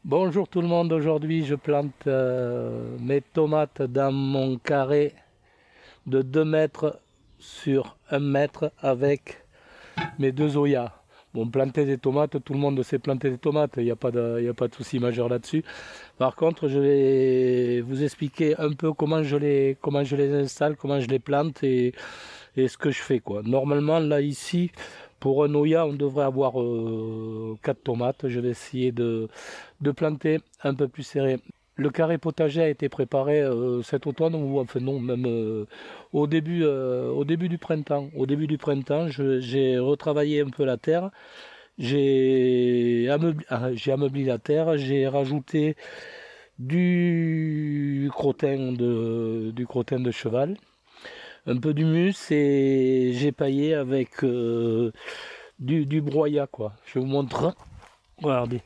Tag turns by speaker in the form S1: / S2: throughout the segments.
S1: Bonjour tout le monde, aujourd'hui je plante mes tomates dans mon carré de 2 mètres sur 1 mètre avec mes 2 Oya. Bon, planter des tomates, tout le monde sait planter des tomates, il n'y a pas de souci majeur là-dessus. Par contre, je vais vous expliquer un peu comment je les installe, comment je les plante et ce que je fais, quoi. Normalement, là, ici, pour un Oya, on devrait avoir 4 tomates. Je vais essayer de planter un peu plus serré. Le carré potager a été préparé cet automne, ou enfin non, même au début du printemps. Au début du printemps, j'ai retravaillé un peu la terre. J'ai ameubli la terre, j'ai rajouté du crottin de cheval, un peu d'humus, et j'ai paillé avec du broyat, quoi. Je vous montre. Regardez.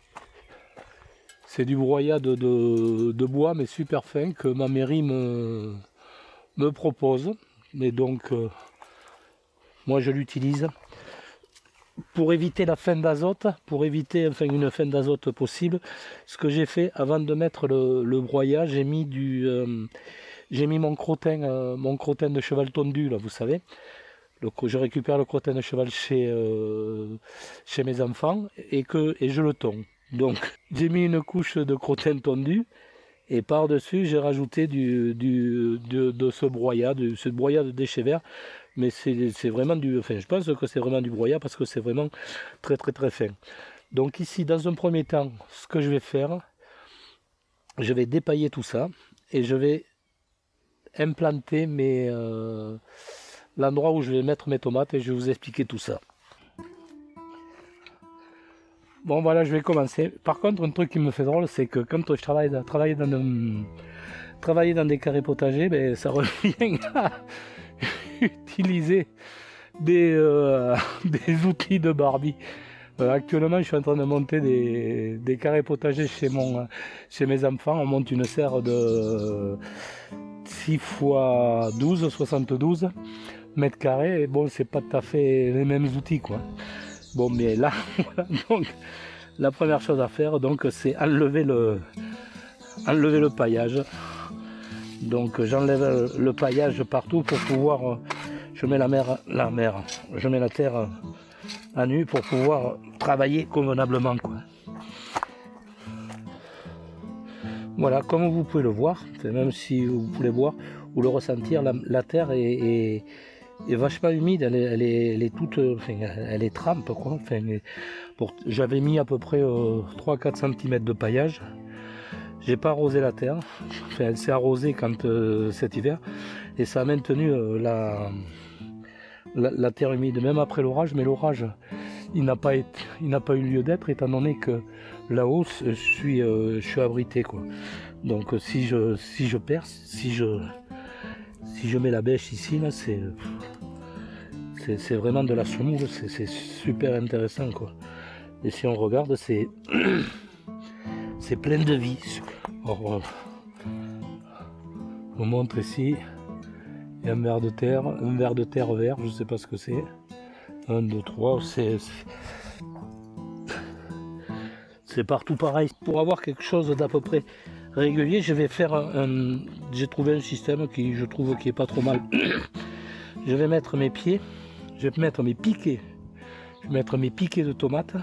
S1: C'est du broyat de bois, mais super fin, que ma mairie me propose. Mais donc, moi je l'utilise pour éviter la fin d'azote, pour éviter une fin d'azote possible. Ce que j'ai fait, avant de mettre le broyat, j'ai mis mon crottin de cheval tondu, là, vous savez. Je récupère le crottin de cheval chez mes enfants et je le tonds. Donc j'ai mis une couche de crottin tondu et par-dessus j'ai rajouté de ce broyat de déchets verts. Mais c'est vraiment je pense que c'est vraiment du broyat parce que c'est vraiment très très très fin. Donc ici, dans un premier temps, ce que je vais faire, je vais dépailler tout ça et je vais implanter l'endroit où je vais mettre mes tomates et je vais vous expliquer tout ça. Bon voilà, je vais commencer. Par contre, un truc qui me fait drôle, c'est que quand je travaille dans des carrés potagers, ben, ça revient à utiliser des outils de Barbie. Actuellement, je suis en train de monter des carrés potagers chez mes enfants. On monte une serre de 6 x 12, 72 mètres carrés. Et bon, c'est pas tout à fait les mêmes outils, quoi. Bon, mais là, voilà, donc, la première chose à faire, donc, c'est enlever le paillage. Donc, j'enlève le paillage partout pour pouvoir, je mets je mets la terre à nu pour pouvoir travailler convenablement, quoi. Voilà, comme vous pouvez le voir, même si vous pouvez voir ou le ressentir, la terre est vachement humide, elle est toute, elle est trempe, quoi. J'avais mis à peu près 3-4 cm de paillage. J'ai pas arrosé la terre, elle s'est arrosée quand cet hiver, et ça a maintenu la terre humide, même après l'orage. Mais l'orage, il n'a pas eu lieu d'être, étant donné que là-haut, je suis abrité, quoi. Donc si je perce, si je mets la bêche ici, là, c'est vraiment de la semoule, c'est super intéressant, quoi. Et si on regarde, c'est plein de vie. Alors, je vous montre ici, il y a un ver de terre vert, je ne sais pas ce que c'est. 1, 2, 3, c'est partout pareil. Pour avoir quelque chose d'à peu près régulier, je vais faire j'ai trouvé un système qui, je trouve, qui est pas trop mal. Je vais mettre mes pieds, je vais mettre mes piquets de tomates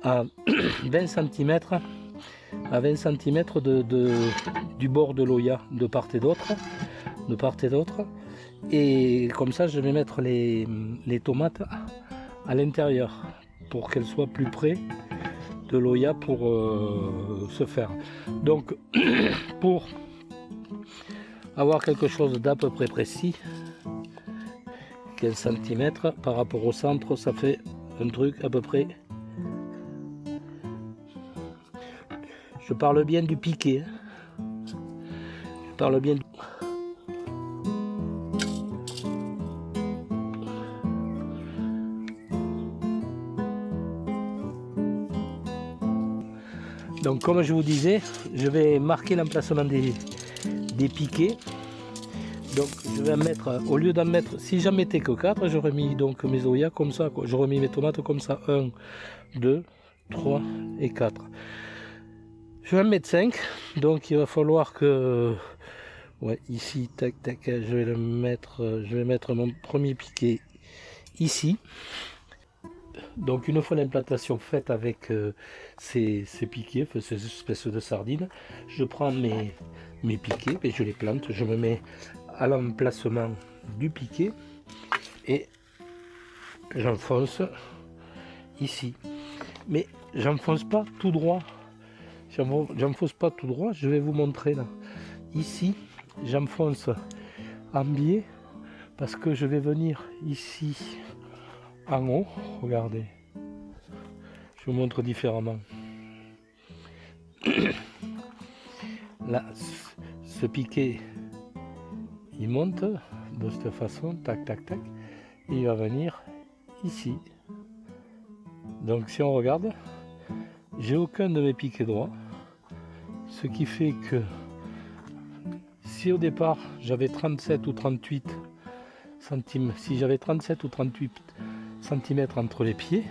S1: à 20 cm du bord de l'Oya, de part et d'autre. Et comme ça, je vais mettre les tomates à l'intérieur pour qu'elles soient plus près de l'Oya pour se faire. Donc, pour avoir quelque chose d'à peu près précis, 15 cm par rapport au centre, ça fait un truc à peu près. Je parle bien du piqué. Je parle bien. Donc, comme je vous disais, je vais marquer l'emplacement des piquets. Donc, je vais en mettre, au lieu d'en mettre, si j'en mettais que 4, j'aurais mis donc mes Oya comme ça, quoi. J'aurais mis mes tomates comme ça, 1, 2, 3 et 4. Je suis 1,5 m, donc il va falloir que... Ouais, ici, tac, tac, je vais mettre mon premier piquet ici. Donc une fois l'implantation faite avec ces piquets, ces espèces de sardines, je prends mes piquets et je les plante. Je me mets à l'emplacement du piquet et j'enfonce ici. Mais j'enfonce pas tout droit. J'enfonce pas tout droit, je vais vous montrer là. Ici, j'enfonce en biais parce que je vais venir ici en haut. Regardez, je vous montre différemment. Là, ce piquet, il monte de cette façon, tac, tac, tac, et il va venir ici. Donc si on regarde, j'ai aucun de mes piquets droits, ce qui fait que si au départ j'avais 37 ou 38 centimes, si j'avais 37 ou 38 cm entre les pieds,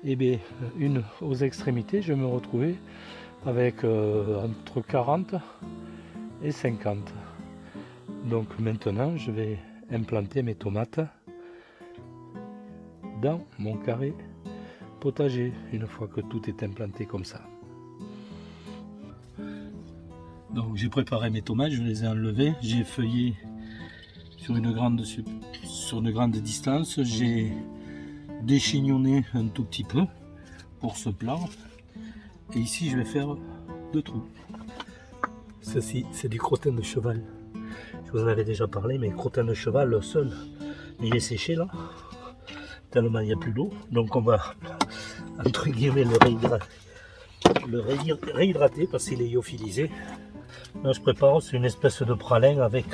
S1: et bien une aux extrémités, je me retrouvais avec entre 40 et 50. Donc maintenant je vais implanter mes tomates dans mon carré potager une fois que tout est implanté comme ça. Donc j'ai préparé mes tomates, je les ai enlevées, j'ai feuillé sur une grande distance, j'ai déchignonné un tout petit peu pour ce plat et ici je vais faire 2 trous. Ceci c'est du crottin de cheval, je vous en avais déjà parlé, mais crottin de cheval seul il est séché là tellement il n'y a plus d'eau, donc on va entre guillemets le réhydrater parce qu'il est lyophilisé. Là je prépare, c'est une espèce de pralin avec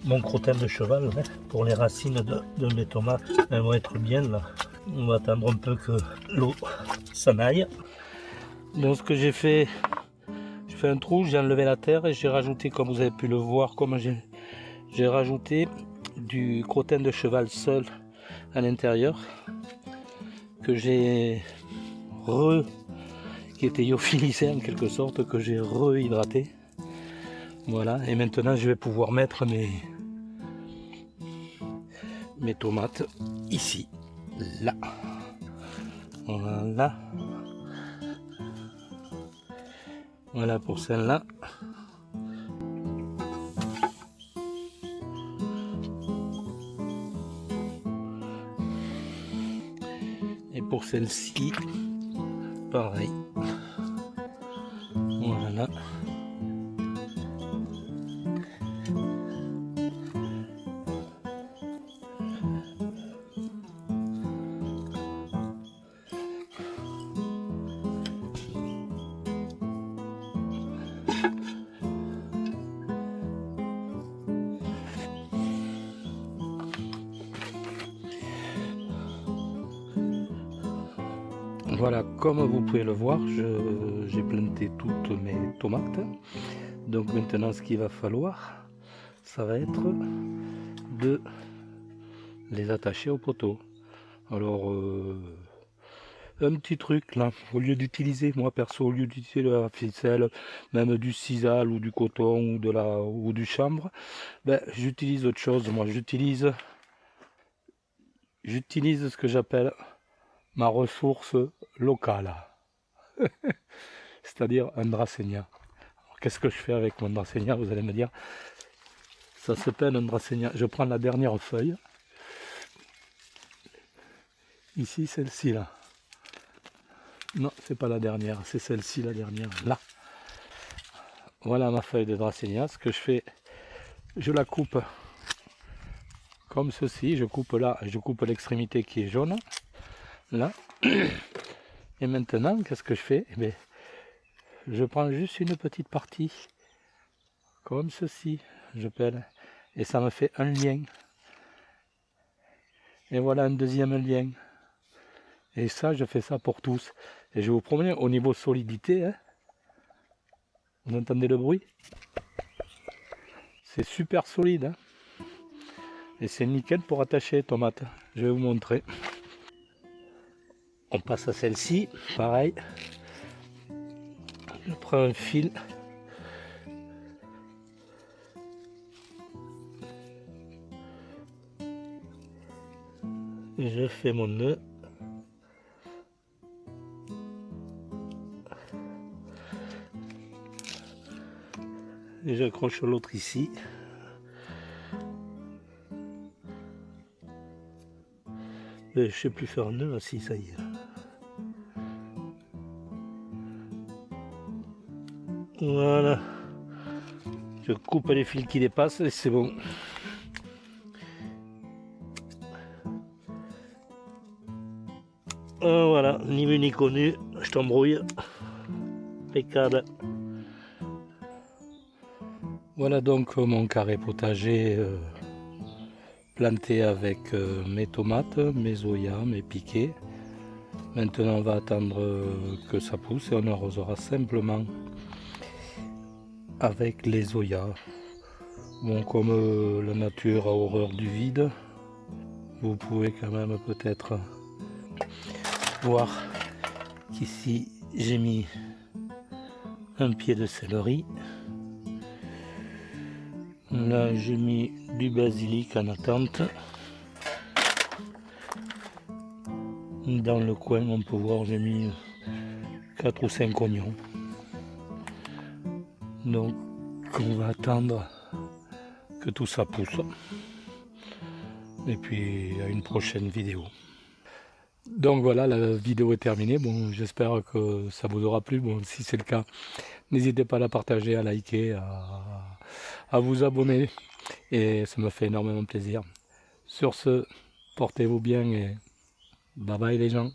S1: mon crottin de cheval pour les racines de mes tomates. Elles vont être bien là. On va attendre un peu que l'eau s'en aille. Donc ce que j'ai fait, je fais un trou, j'ai enlevé la terre et j'ai rajouté, comme vous avez pu le voir, comme j'ai rajouté du crottin de cheval seul à l'intérieur que j'ai qui était lyophilisé en quelque sorte, que j'ai rehydraté. Voilà, et maintenant je vais pouvoir mettre mes tomates ici, là. Voilà. Voilà pour celle-là. Et pour celle-ci, pareil. Voilà. Voilà, comme vous pouvez le voir, j'ai planté toutes mes tomates. Donc maintenant, ce qu'il va falloir, ça va être de les attacher au poteau. Alors, un petit truc là, au lieu d'utiliser, moi perso, au lieu d'utiliser la ficelle, même du sisal ou du coton ou du chanvre, ben, j'utilise autre chose. Moi, j'utilise ce que j'appelle ma ressource locale, c'est-à-dire un dracaena. Qu'est-ce que je fais avec mon dracaena, vous allez me dire? Ça s'appelle un dracaena. Je prends la dernière feuille, ici, celle-ci là. Non, c'est pas la dernière, c'est celle-ci la dernière, là. Voilà ma feuille de dracaena. Ce que je fais, je la coupe comme ceci. Je coupe là, je coupe l'extrémité qui est jaune, là. Et maintenant, qu'est-ce que je fais? Eh bien, je prends juste une petite partie, comme ceci, je pèle, et ça me fait un lien. Et voilà un deuxième lien. Et ça, je fais ça pour tous. Et je vous promets, au niveau solidité, hein, vous entendez le bruit? C'est super solide. Hein, et c'est nickel pour attacher les tomates. Je vais vous montrer. On passe à celle-ci, pareil. Je prends un fil. Je fais mon nœud. Et j'accroche l'autre ici. Et je sais plus faire un nœud, si ça y est. Voilà. Je coupe les fils qui dépassent et c'est bon. Voilà, ni vu ni connu, je t'embrouille. Impeccable. Voilà donc mon carré potager planté avec mes tomates, mes zoyas, mes piquets. Maintenant on va attendre que ça pousse et on arrosera simplement avec les zoyas. Bon, comme la nature a horreur du vide, vous pouvez quand même peut-être voir qu'ici j'ai mis un pied de céleri. Là j'ai mis du basilic en attente. Dans le coin on peut voir j'ai mis 4 ou 5 oignons. Donc on va attendre que tout ça pousse. Et puis à une prochaine vidéo. Donc voilà, la vidéo est terminée. Bon, j'espère que ça vous aura plu. Bon, si c'est le cas, n'hésitez pas à la partager, à liker, à vous abonner. Et ça me fait énormément plaisir. Sur ce, portez-vous bien et bye bye les gens.